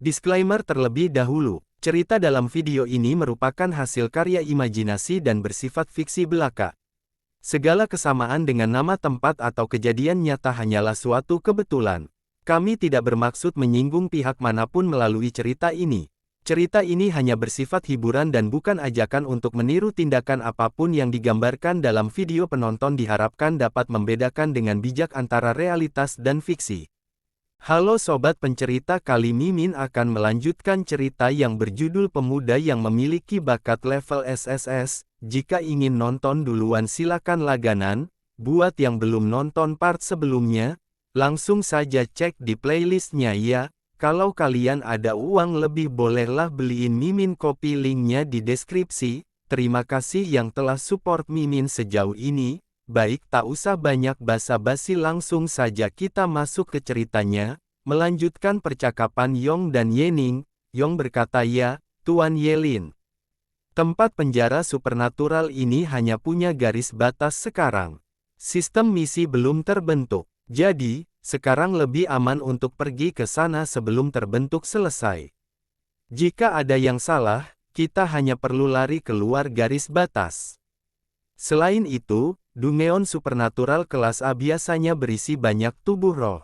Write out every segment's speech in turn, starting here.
Disclaimer terlebih dahulu, cerita dalam video ini merupakan hasil karya imajinasi dan bersifat fiksi belaka. Segala kesamaan dengan nama tempat atau kejadian nyata hanyalah suatu kebetulan. Kami tidak bermaksud menyinggung pihak manapun melalui cerita ini. Cerita ini hanya bersifat hiburan dan bukan ajakan untuk meniru tindakan apapun yang digambarkan dalam video. Penonton diharapkan dapat membedakan dengan bijak antara realitas dan fiksi. Halo Sobat Pencerita, kali Mimin akan melanjutkan cerita yang berjudul Pemuda yang Memiliki Bakat Level SSS. Jika ingin nonton duluan silakan langganan. Buat yang belum nonton part sebelumnya, langsung saja cek di playlistnya ya. Kalau kalian ada uang lebih bolehlah beliin Mimin kopi, linknya di deskripsi. Terima kasih yang telah support Mimin sejauh ini. Baik, tak usah banyak basa-basi, langsung saja kita masuk ke ceritanya. Melanjutkan percakapan Yong dan Yening, Yong berkata, "Ya, Tuan Yelin. Tempat penjara supernatural ini hanya punya garis batas sekarang. Sistem misi belum terbentuk. Jadi, sekarang lebih aman untuk pergi ke sana sebelum terbentuk selesai. Jika ada yang salah, kita hanya perlu lari keluar garis batas. Selain itu, Dungeon supernatural kelas A biasanya berisi banyak tubuh roh.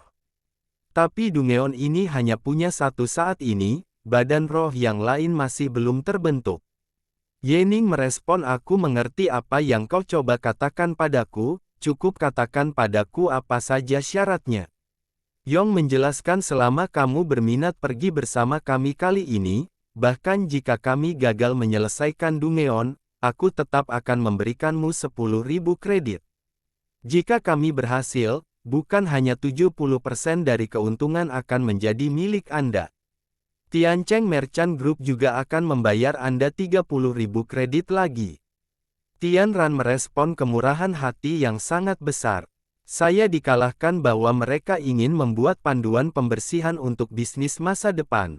Tapi Dungeon ini hanya punya satu saat ini, badan roh yang lain masih belum terbentuk." Yening merespon, "Aku mengerti apa yang kau coba katakan padaku, cukup katakan padaku apa saja syaratnya." Yong menjelaskan, "Selama kamu berminat pergi bersama kami kali ini, bahkan jika kami gagal menyelesaikan Dungeon, aku tetap akan memberikanmu 10.000 kredit. Jika kami berhasil, bukan hanya 70% dari keuntungan akan menjadi milik Anda. Tiancheng Merchant Group juga akan membayar Anda 30.000 kredit lagi." Tian Ran merespon kemurahan hati yang sangat besar. "Saya dikalahkan bahwa mereka ingin membuat panduan pembersihan untuk bisnis masa depan."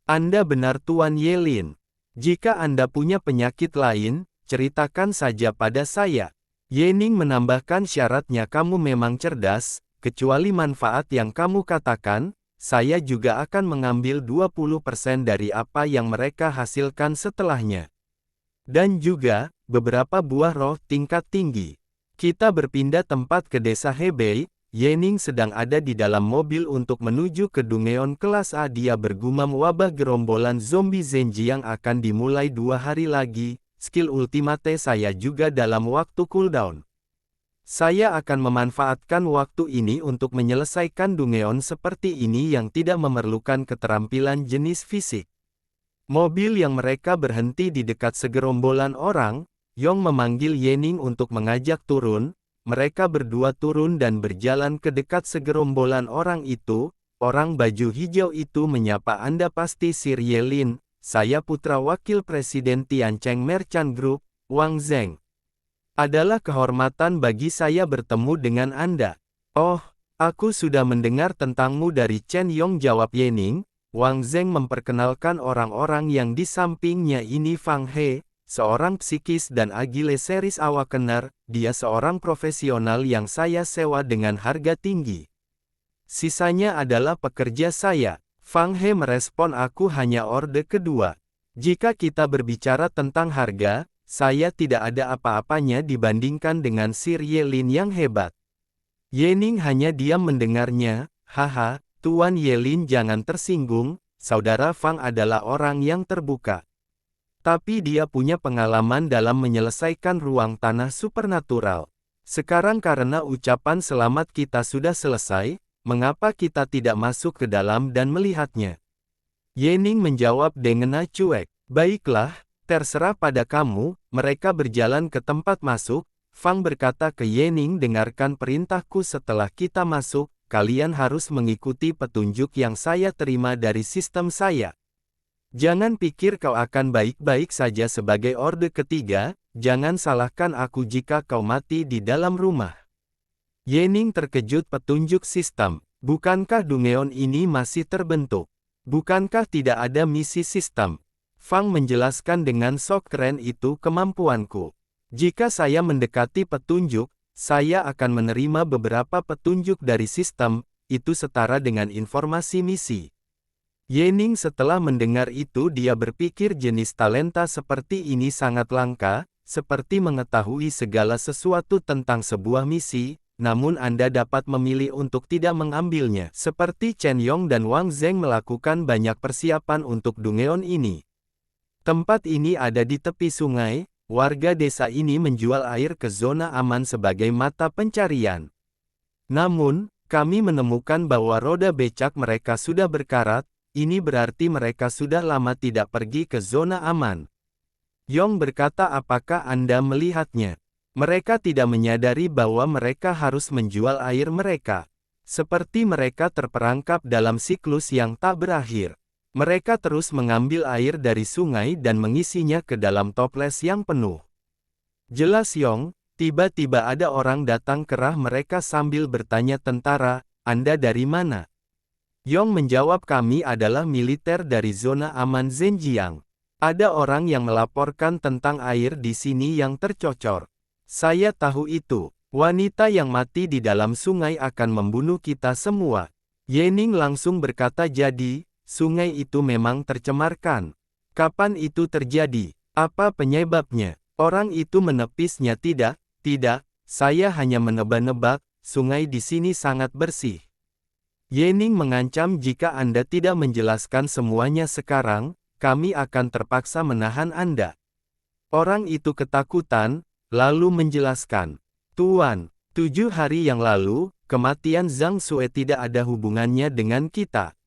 "Anda benar Tuan Yelin. Jika Anda punya penyakit lain, ceritakan saja pada saya." Yening menambahkan, "Syaratnya kamu memang cerdas, kecuali manfaat yang kamu katakan, saya juga akan mengambil 20% dari apa yang mereka hasilkan setelahnya. Dan juga, beberapa buah roh tingkat tinggi. Kita berpindah tempat ke desa Hebei." Yening sedang ada di dalam mobil untuk menuju ke Dungeon kelas A. Dia bergumam, "Wabah gerombolan zombie Zenji yang akan dimulai 2 hari lagi. Skill ultimate saya juga dalam waktu cooldown. Saya akan memanfaatkan waktu ini untuk menyelesaikan Dungeon seperti ini yang tidak memerlukan keterampilan jenis fisik." Mobil yang mereka berhenti di dekat segerombolan orang, Yong memanggil Yening untuk mengajak turun. Mereka berdua turun dan berjalan ke dekat segerombolan orang itu. Orang baju hijau itu menyapa, "Anda pasti Sir Yelin. Saya putra wakil Presiden Tiancheng Merchant Group, Wang Zheng. Adalah kehormatan bagi saya bertemu dengan Anda." "Oh, aku sudah mendengar tentangmu dari Chen Yong," jawab Yening. Wang Zheng memperkenalkan orang-orang yang di sampingnya. "Ini Fang He, seorang psikis dan agile series awakener. Dia seorang profesional yang saya sewa dengan harga tinggi. Sisanya adalah pekerja saya." Fang He merespon, "Aku hanya orde kedua. Jika kita berbicara tentang harga, saya tidak ada apa-apanya dibandingkan dengan Sir Yelin yang hebat." Yening hanya diam mendengarnya. "Haha, Tuan Yelin, jangan tersinggung, Saudara Fang adalah orang yang terbuka. Tapi dia punya pengalaman dalam menyelesaikan ruang tanah supernatural. Sekarang karena ucapan selamat kita sudah selesai, mengapa kita tidak masuk ke dalam dan melihatnya?" Yening menjawab dengan cuek, "Baiklah, terserah pada kamu." Mereka berjalan ke tempat masuk. Fang berkata ke Yening, "Dengarkan perintahku, setelah kita masuk, kalian harus mengikuti petunjuk yang saya terima dari sistem saya. Jangan pikir kau akan baik-baik saja sebagai orde ketiga, jangan salahkan aku jika kau mati di dalam rumah." Yening terkejut, petunjuk sistem. Bukankah Dungeon ini masih terbentuk? Bukankah tidak ada misi sistem? Fang menjelaskan dengan sok, "Keren itu kemampuanku. Jika saya mendekati petunjuk, saya akan menerima beberapa petunjuk dari sistem, itu setara dengan informasi misi. Yening setelah mendengar itu dia berpikir jenis talenta seperti ini sangat langka, seperti mengetahui segala sesuatu tentang sebuah misi, namun Anda dapat memilih untuk tidak mengambilnya. Seperti Chen Yong dan Wang Zheng melakukan banyak persiapan untuk Dungeon ini. Tempat ini ada di tepi sungai, warga desa ini menjual air ke zona aman sebagai mata pencarian. Namun, kami menemukan bahwa roda becak mereka sudah berkarat, ini berarti mereka sudah lama tidak pergi ke zona aman. Yong berkata, apakah Anda melihatnya? Mereka tidak menyadari bahwa mereka harus menjual air mereka. Seperti mereka terperangkap dalam siklus yang tak berakhir. Mereka terus mengambil air dari sungai dan mengisinya ke dalam toples yang penuh. Jelas Yong, tiba-tiba ada orang datang ke arah mereka sambil bertanya, tentara, Anda dari mana? Yong menjawab, kami adalah militer dari zona aman Zhenjiang. Ada orang yang melaporkan tentang air di sini yang tercocor. Saya tahu itu. Wanita yang mati di dalam sungai akan membunuh kita semua. Yening langsung berkata, jadi, sungai itu memang tercemarkan. Kapan itu terjadi? Apa penyebabnya? Orang itu menepisnya, tidak, saya hanya menebak-nebak, sungai di sini sangat bersih. Yening mengancam, jika Anda tidak menjelaskan semuanya sekarang, kami akan terpaksa menahan Anda. Orang itu ketakutan, lalu menjelaskan, Tuan, 7 hari yang lalu, kematian Zhang Sue tidak ada hubungannya dengan kita.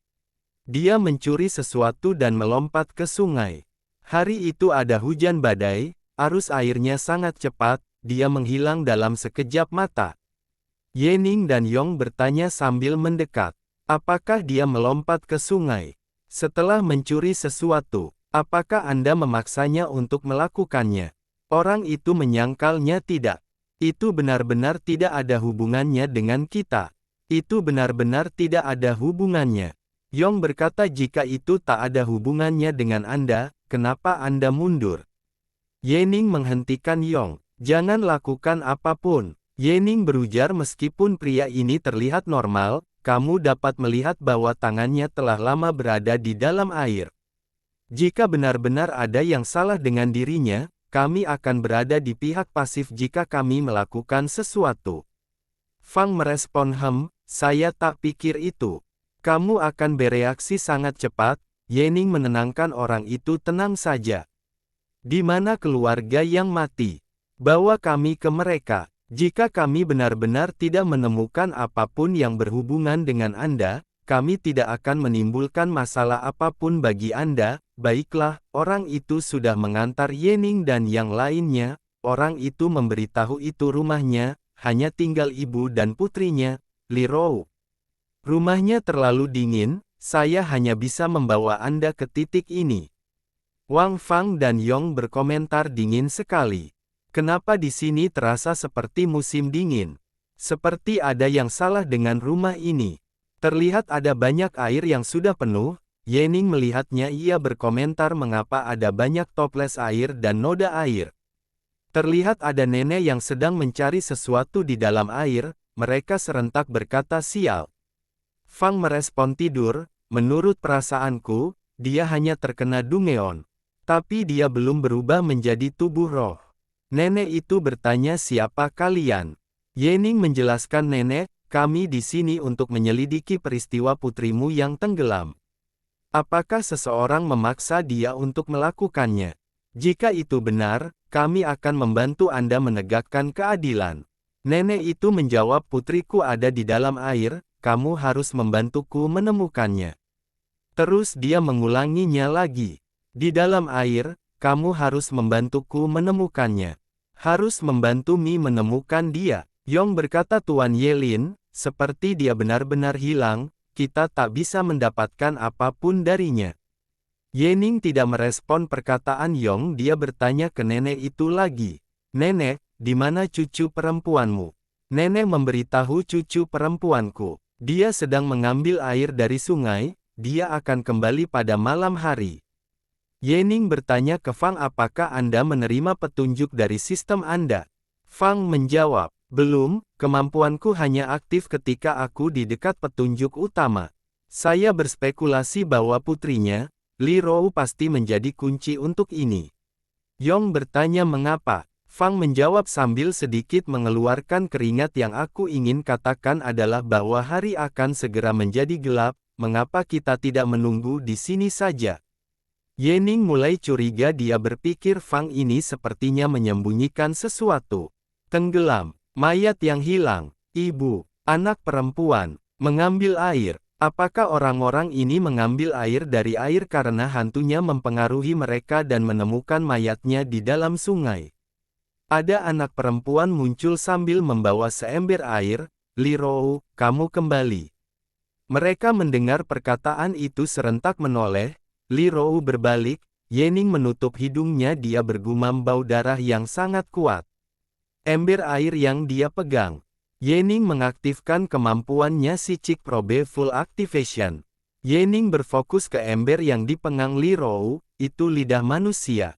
Dia mencuri sesuatu dan melompat ke sungai. Hari itu ada hujan badai, arus airnya sangat cepat, dia menghilang dalam sekejap mata. Yening dan Yong bertanya sambil mendekat. Apakah dia melompat ke sungai? Setelah mencuri sesuatu, apakah Anda memaksanya untuk melakukannya? Orang itu menyangkalnya, tidak. Itu benar-benar tidak ada hubungannya dengan kita. Itu benar-benar tidak ada hubungannya. Yong berkata, jika itu tak ada hubungannya dengan Anda, kenapa Anda mundur? Yening menghentikan Yong. Jangan lakukan apapun. Yening berujar, meskipun pria ini terlihat normal, kamu dapat melihat bahwa tangannya telah lama berada di dalam air. Jika benar-benar ada yang salah dengan dirinya, kami akan berada di pihak pasif jika kami melakukan sesuatu. Fang merespon, saya tak pikir itu. Kamu akan bereaksi sangat cepat. Yening menenangkan orang itu, tenang saja. Di mana keluarga yang mati? Bawa kami ke mereka. Jika kami benar-benar tidak menemukan apapun yang berhubungan dengan Anda, kami tidak akan menimbulkan masalah apapun bagi Anda. Baiklah, orang itu sudah mengantar Yening dan yang lainnya. Orang itu memberitahu itu rumahnya, hanya tinggal ibu dan putrinya, Li Rou. Rumahnya terlalu dingin, saya hanya bisa membawa Anda ke titik ini. Wang Fang dan Yong berkomentar, dingin sekali. Kenapa di sini terasa seperti musim dingin? Seperti ada yang salah dengan rumah ini. Terlihat ada banyak air yang sudah penuh. Yening melihatnya, ia berkomentar, mengapa ada banyak toples air dan noda air. Terlihat ada nenek yang sedang mencari sesuatu di dalam air. Mereka serentak berkata, sial. Fang merespon, tidur, menurut perasaanku, dia hanya terkena Dungeon. Tapi dia belum berubah menjadi tubuh roh. Nenek itu bertanya, siapa kalian? Yening menjelaskan, nenek, kami di sini untuk menyelidiki peristiwa putrimu yang tenggelam. Apakah seseorang memaksa dia untuk melakukannya? Jika itu benar, kami akan membantu Anda menegakkan keadilan. Nenek itu menjawab, putriku ada di dalam air, kamu harus membantuku menemukannya. Terus dia mengulanginya lagi. Di dalam air, kamu harus membantuku menemukannya. Harus membantu Mi menemukan dia. Yong berkata, Tuan Yelin, seperti dia benar-benar hilang, kita tak bisa mendapatkan apapun darinya. Yening tidak merespon perkataan Yong, dia bertanya ke nenek itu lagi. Nenek, di mana cucu perempuanmu? Nenek memberitahu, cucu perempuanku. Dia sedang mengambil air dari sungai, dia akan kembali pada malam hari. Yening bertanya ke Fang, apakah Anda menerima petunjuk dari sistem Anda? Fang menjawab, belum, kemampuanku hanya aktif ketika aku di dekat petunjuk utama. Saya berspekulasi bahwa putrinya, Li Rou pasti menjadi kunci untuk ini. Yong bertanya mengapa. Fang menjawab sambil sedikit mengeluarkan keringat. Yang aku ingin katakan adalah bahwa hari akan segera menjadi gelap, mengapa kita tidak menunggu di sini saja? Yening mulai curiga. Dia berpikir Fang ini sepertinya menyembunyikan sesuatu. Tenggelam, mayat yang hilang, ibu, anak perempuan, mengambil air. Apakah orang-orang ini mengambil air dari air karena hantunya mempengaruhi mereka dan menemukan mayatnya di dalam sungai? Ada anak perempuan muncul sambil membawa seember air. Li Rou, kamu kembali. Mereka mendengar perkataan itu serentak menoleh. Li Rou berbalik. Yening menutup hidungnya. Dia bergumam bau darah yang sangat kuat. Ember air yang dia pegang. Yening mengaktifkan kemampuannya Psychic Probe Full Activation. Yening berfokus ke ember yang dipegang Li Rou. Itu lidah manusia.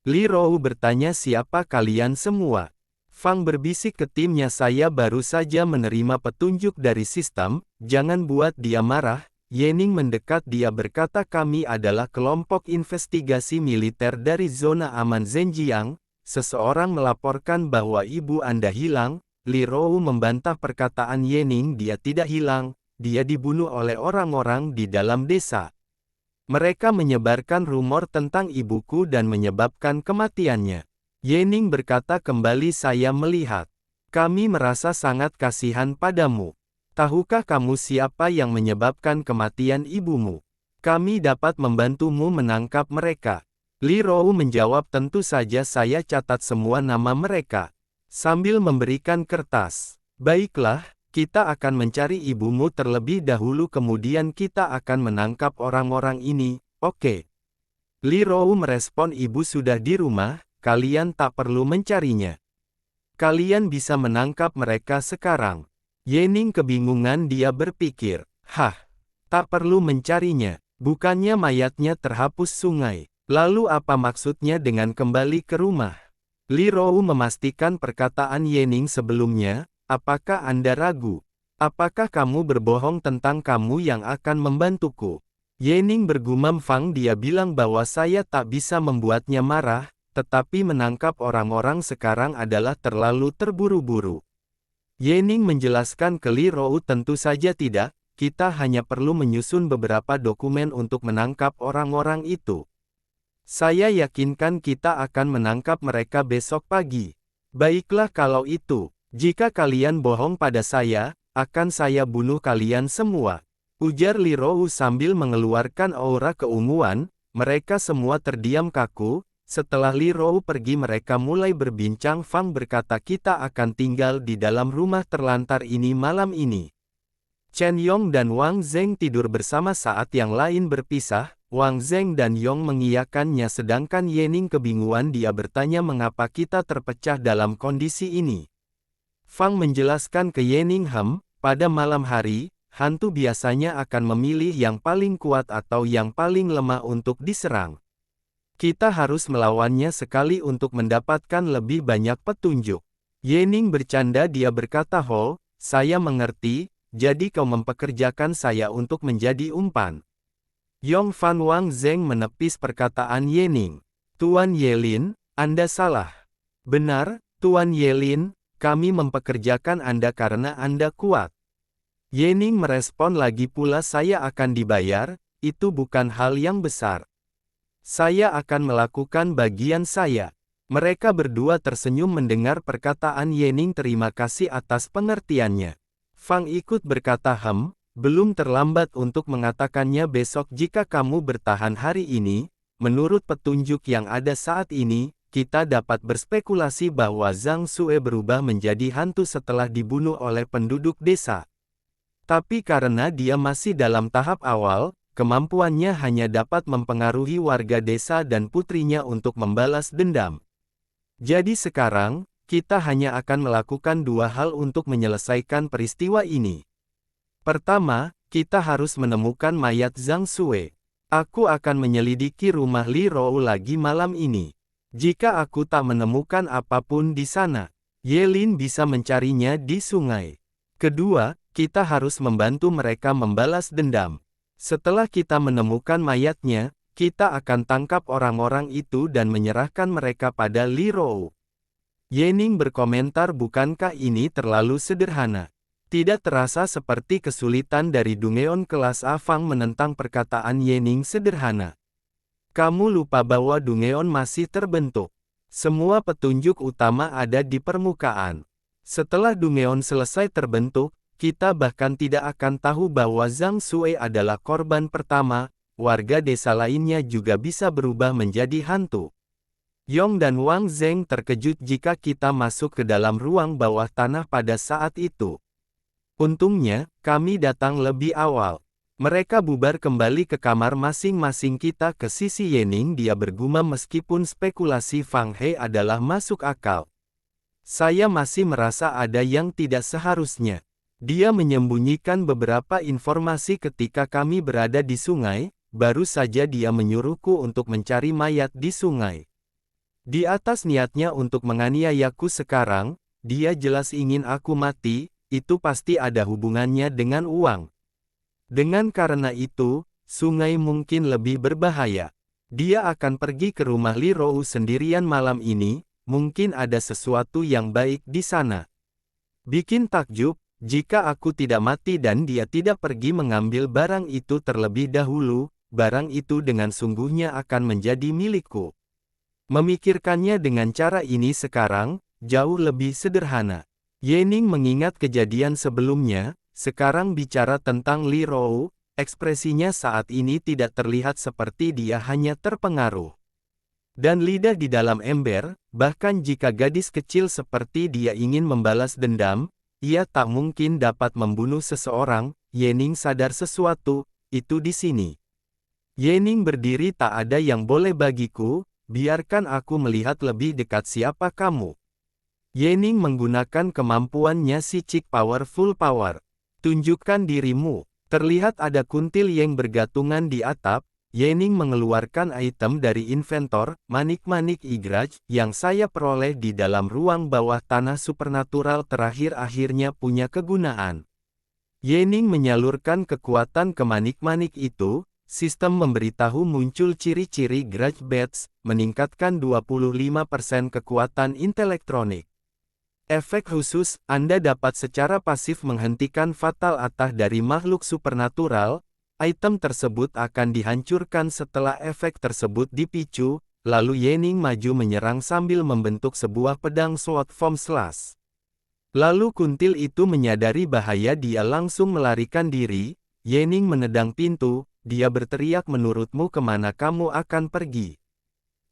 Li Rou bertanya, siapa kalian semua? Fang berbisik ke timnya, saya baru saja menerima petunjuk dari sistem, jangan buat dia marah. Yening mendekat. Dia berkata, kami adalah kelompok investigasi militer dari zona aman Zhenjiang. Seseorang melaporkan bahwa ibu Anda hilang. Li Rou membantah perkataan Yening. Dia tidak hilang, dia dibunuh oleh orang-orang di dalam desa. Mereka menyebarkan rumor tentang ibuku dan menyebabkan kematiannya. Yening berkata kembali, saya melihat. Kami merasa sangat kasihan padamu. Tahukah kamu siapa yang menyebabkan kematian ibumu? Kami dapat membantumu menangkap mereka. Li Rou menjawab, tentu saja saya catat semua nama mereka. Sambil memberikan kertas. Baiklah. Kita akan mencari ibumu terlebih dahulu, kemudian kita akan menangkap orang-orang ini, oke? Li Rou merespon, ibu sudah di rumah, kalian tak perlu mencarinya. Kalian bisa menangkap mereka sekarang. Yening kebingungan. Dia berpikir, tak perlu mencarinya, bukannya mayatnya terhapus sungai. Lalu apa maksudnya dengan kembali ke rumah? Li Rou memastikan perkataan Yening sebelumnya. Apakah Anda ragu? Apakah kamu berbohong tentang kamu yang akan membantuku? Yening bergumam, Fang, dia bilang bahwa saya tak bisa membuatnya marah, tetapi menangkap orang-orang sekarang adalah terlalu terburu-buru. Yening menjelaskan ke Li Rou, tentu saja tidak, kita hanya perlu menyusun beberapa dokumen untuk menangkap orang-orang itu. Saya yakinkan kita akan menangkap mereka besok pagi. Baiklah kalau itu. Jika kalian bohong pada saya, akan saya bunuh kalian semua. Ujar Li Rou sambil mengeluarkan aura keunguan. Mereka semua terdiam kaku. Setelah Li Rou pergi mereka mulai berbincang. Fang berkata, kita akan tinggal di dalam rumah terlantar ini malam ini. Chen Yong dan Wang Zheng tidur bersama saat yang lain berpisah. Wang Zheng dan Yong mengiyakannya sedangkan Yening kebingungan. Dia bertanya mengapa kita terpecah dalam kondisi ini. Fang menjelaskan ke Yening, pada malam hari, hantu biasanya akan memilih yang paling kuat atau yang paling lemah untuk diserang. Kita harus melawannya sekali untuk mendapatkan lebih banyak petunjuk. Yening bercanda. Dia berkata, saya mengerti, jadi kau mempekerjakan saya untuk menjadi umpan. Yong Fan Wang Zheng menepis perkataan Yening. Tuan Yelin, Anda salah. Benar, Tuan Yelin. Kami mempekerjakan Anda karena Anda kuat. Yening merespon, lagi pula saya akan dibayar, itu bukan hal yang besar. Saya akan melakukan bagian saya. Mereka berdua tersenyum mendengar perkataan Yening. Terima kasih atas pengertiannya. Fang ikut berkata, belum terlambat untuk mengatakannya besok jika kamu bertahan hari ini. Menurut petunjuk yang ada saat ini, kita dapat berspekulasi bahwa Zhang Xue berubah menjadi hantu setelah dibunuh oleh penduduk desa. Tapi karena dia masih dalam tahap awal, kemampuannya hanya dapat mempengaruhi warga desa dan putrinya untuk membalas dendam. Jadi sekarang, kita hanya akan melakukan dua hal untuk menyelesaikan peristiwa ini. Pertama, kita harus menemukan mayat Zhang Xue. Aku akan menyelidiki rumah Li Rou lagi malam ini. Jika aku tak menemukan apapun di sana, Yelin bisa mencarinya di sungai. Kedua, kita harus membantu mereka membalas dendam. Setelah kita menemukan mayatnya, kita akan tangkap orang-orang itu dan menyerahkan mereka pada Li Rou. Ye Ning berkomentar, bukankah ini terlalu sederhana? Tidak terasa seperti kesulitan dari Dungeon kelas A. Fang menentang perkataan Ye Ning sederhana. Kamu lupa bahwa Dungeon masih terbentuk. Semua petunjuk utama ada di permukaan. Setelah Dungeon selesai terbentuk, kita bahkan tidak akan tahu bahwa Zhang Sui adalah korban pertama, warga desa lainnya juga bisa berubah menjadi hantu. Yong dan Wang Zheng terkejut jika kita masuk ke dalam ruang bawah tanah pada saat itu. Untungnya, kami datang lebih awal. Mereka bubar kembali ke kamar masing-masing. Kita ke sisi Ye Ning, dia bergumam meskipun spekulasi Fang He adalah masuk akal. Saya masih merasa ada yang tidak seharusnya. Dia menyembunyikan beberapa informasi ketika kami berada di sungai, baru saja dia menyuruhku untuk mencari mayat di sungai. Di atas niatnya untuk menganiayaku sekarang, dia jelas ingin aku mati. Itu pasti ada hubungannya dengan uang. Dengan karena itu, sungai mungkin lebih berbahaya. Dia akan pergi ke rumah Li Rou sendirian malam ini, mungkin ada sesuatu yang baik di sana. Bikin takjub, jika aku tidak mati dan dia tidak pergi mengambil barang itu terlebih dahulu, barang itu dengan sungguhnya akan menjadi milikku. Memikirkannya dengan cara ini sekarang, jauh lebih sederhana. Ye Ning mengingat kejadian sebelumnya, sekarang bicara tentang Li Rou, ekspresinya saat ini tidak terlihat seperti dia hanya terpengaruh. Dan lidah di dalam ember, bahkan jika gadis kecil seperti dia ingin membalas dendam, ia tak mungkin dapat membunuh seseorang. Ye Ning sadar sesuatu, itu di sini. Ye Ning berdiri, tak ada yang boleh bagiku, biarkan aku melihat lebih dekat siapa kamu. Ye Ning menggunakan kemampuannya Psychic Powerful Power. Tunjukkan dirimu. Terlihat ada kuntil yang bergatungan di atap. Ye Ning mengeluarkan item dari inventor, manik-manik igraj, yang saya peroleh di dalam ruang bawah tanah supernatural terakhir akhirnya punya kegunaan. Ye Ning menyalurkan kekuatan ke manik-manik itu. Sistem memberitahu muncul ciri-ciri Grudge Badge, meningkatkan 25% kekuatan intelektronik. Efek khusus, Anda dapat secara pasif menghentikan fatal attack dari makhluk supernatural. Item tersebut akan dihancurkan setelah efek tersebut dipicu, lalu Ye Ning maju menyerang sambil membentuk sebuah pedang sword form slash. Lalu kuntil itu menyadari bahaya, dia langsung melarikan diri. Ye Ning menendang pintu, dia berteriak, menurutmu kemana kamu akan pergi?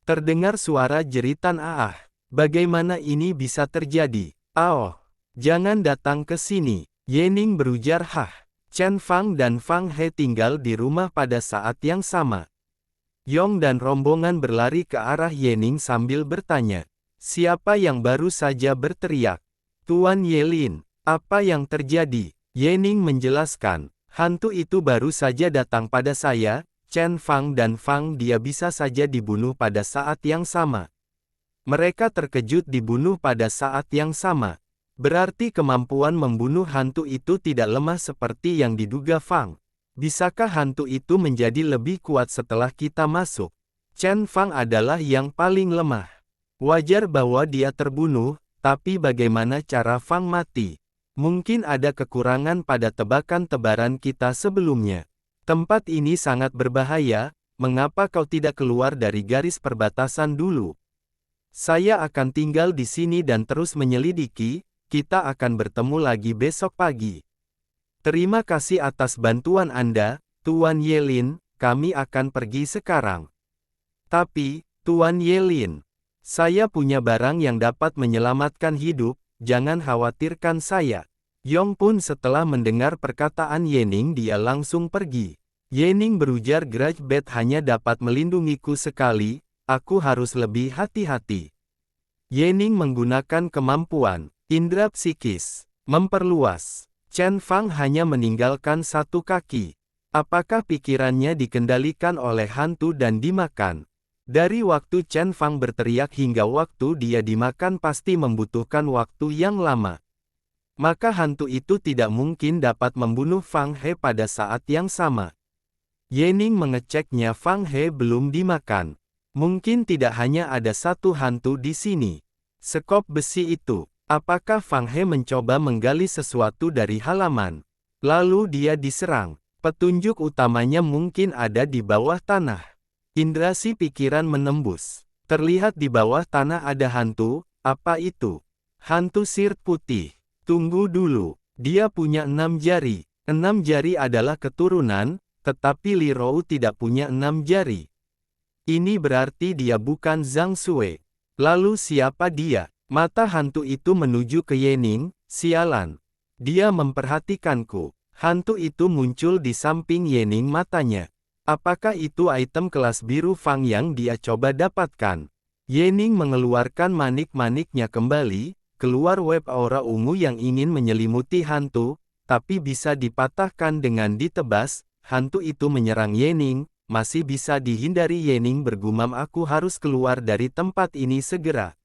Terdengar suara jeritan, "Ah! Bagaimana ini bisa terjadi? Oh, jangan datang ke sini." Ye Ning berujar, "Hah." Chen Fang dan Fang He tinggal di rumah pada saat yang sama. Yong dan rombongan berlari ke arah Ye Ning sambil bertanya, "Siapa yang baru saja berteriak?" "Tuan Yelin, apa yang terjadi?" Ye Ning menjelaskan, "Hantu itu baru saja datang pada saya, Chen Fang dan Fang, dia bisa saja dibunuh pada saat yang sama." Mereka terkejut, dibunuh pada saat yang sama. Berarti kemampuan membunuh hantu itu tidak lemah seperti yang diduga Fang. Bisakah hantu itu menjadi lebih kuat setelah kita masuk? Chen Fang adalah yang paling lemah. Wajar bahwa dia terbunuh, tapi bagaimana cara Fang mati? Mungkin ada kekurangan pada tebakan-tebaran kita sebelumnya. Tempat ini sangat berbahaya, mengapa kau tidak keluar dari garis perbatasan dulu? Saya akan tinggal di sini dan terus menyelidiki. Kita akan bertemu lagi besok pagi. Terima kasih atas bantuan Anda, Tuan Yelin. Kami akan pergi sekarang. Tapi, Tuan Yelin, saya punya barang yang dapat menyelamatkan hidup. Jangan khawatirkan saya. Yong pun setelah mendengar perkataan Ye Ning, dia langsung pergi. Ye Ning berujar, Grudge Badge hanya dapat melindungiku sekali. Aku harus lebih hati-hati. Ye Ning menggunakan kemampuan indera psikis memperluas. Chen Fang hanya meninggalkan satu kaki. Apakah pikirannya dikendalikan oleh hantu dan dimakan? Dari waktu Chen Fang berteriak hingga waktu dia dimakan pasti membutuhkan waktu yang lama. maka hantu itu tidak mungkin dapat membunuh Fang He pada saat yang sama. Ye Ning mengeceknya. Fang He belum dimakan. Mungkin tidak hanya ada satu hantu di sini. Sekop besi itu. Apakah Fang He mencoba menggali sesuatu dari halaman? Lalu dia diserang. Petunjuk utamanya mungkin ada di bawah tanah. Indrasi pikiran menembus. Terlihat di bawah tanah ada hantu. Apa itu? Hantu sirip putih. Tunggu dulu. Dia punya 6 jari. 6 jari adalah keturunan, tetapi Li Rou tidak punya 6 jari. Ini berarti dia bukan Zhang Sui. Lalu siapa dia? Mata hantu itu menuju ke Ye Ning. Sialan. Dia memperhatikanku. Hantu itu muncul di samping Ye Ning matanya. Apakah itu item kelas biru Fang yang dia coba dapatkan? Ye Ning mengeluarkan manik-maniknya kembali, keluar web aura ungu yang ingin menyelimuti hantu, tapi bisa dipatahkan dengan ditebas. Hantu itu menyerang Ye Ning, masih bisa dihindari. Ye Ning bergumam, aku harus keluar dari tempat ini segera.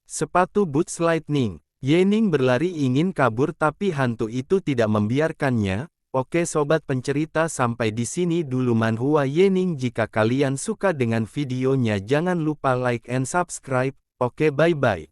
Sepatu boots lightning. Ye Ning berlari ingin kabur tapi hantu itu tidak membiarkannya. Oke sobat pencerita, sampai di sini dulu manhwa Ye Ning. Jika kalian suka dengan videonya jangan lupa like and subscribe. Oke, bye bye.